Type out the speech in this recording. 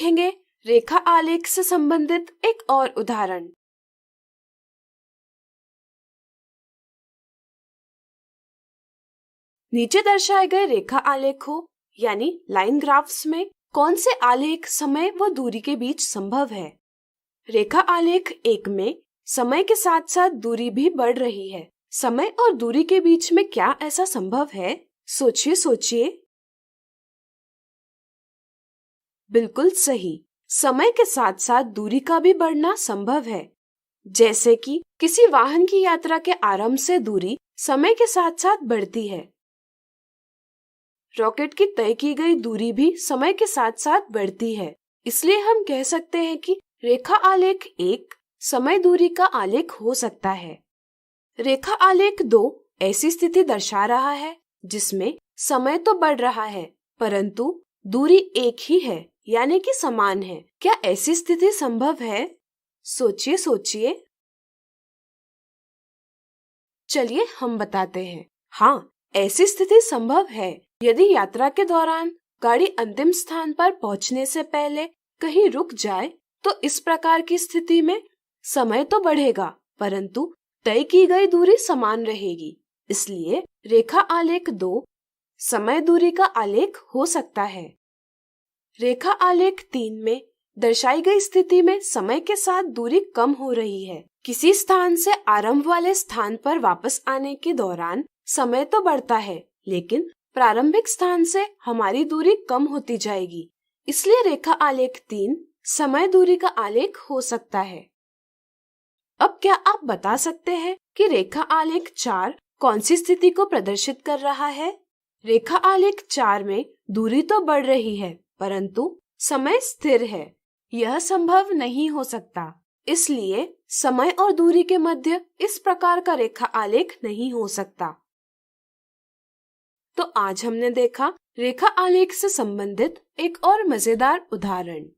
देखेंगे रेखा आलेख से संबंधित एक और उदाहरण। नीचे दर्शाए गए रेखा आलेखों यानी लाइन ग्राफ्स में कौन से आलेख समय व दूरी के बीच संभव है? रेखा आलेख 1 में समय के साथ साथ दूरी भी बढ़ रही है। समय और दूरी के बीच में क्या ऐसा संभव है? सोचिए सोचिए। बिल्कुल सही, समय के साथ साथ दूरी का भी बढ़ना संभव है। जैसे कि किसी वाहन की यात्रा के आरंभ से दूरी समय के साथ साथ बढ़ती है। रॉकेट की तय की गई दूरी भी समय के साथ साथ बढ़ती है। इसलिए हम कह सकते हैं कि रेखा आलेख 1 समय दूरी का आलेख हो सकता है। रेखा आलेख 2 ऐसी स्थिति दर्शा रहा है जिसमें समय तो बढ़ रहा है परंतु दूरी एक ही है यानी कि समान है। क्या ऐसी स्थिति संभव है? सोचिए सोचिए। चलिए हम बताते हैं। हाँ, ऐसी स्थिति संभव है। यदि यात्रा के दौरान गाड़ी अंतिम स्थान पर पहुंचने से पहले कहीं रुक जाए तो इस प्रकार की स्थिति में समय तो बढ़ेगा परंतु तय की गई दूरी समान रहेगी। इसलिए रेखा आलेख 2 समय दूरी का आलेख हो सकता है। रेखा आलेख 3 में दर्शाई गई स्थिति में समय के साथ दूरी कम हो रही है। किसी स्थान से आरंभ वाले स्थान पर वापस आने के दौरान समय तो बढ़ता है लेकिन प्रारंभिक स्थान से हमारी दूरी कम होती जाएगी। इसलिए रेखा आलेख 3 समय दूरी का आलेख हो सकता है। अब क्या आप बता सकते हैं कि रेखा आलेख 4 कौन सी स्थिति को प्रदर्शित कर रहा है? रेखा आलेख 4 में दूरी तो बढ़ रही है परंतु समय स्थिर है। यह संभव नहीं हो सकता। इसलिए समय और दूरी के मध्य इस प्रकार का रेखा आलेख नहीं हो सकता। तो आज हमने देखा रेखा आलेख से संबंधित एक और मजेदार उदाहरण।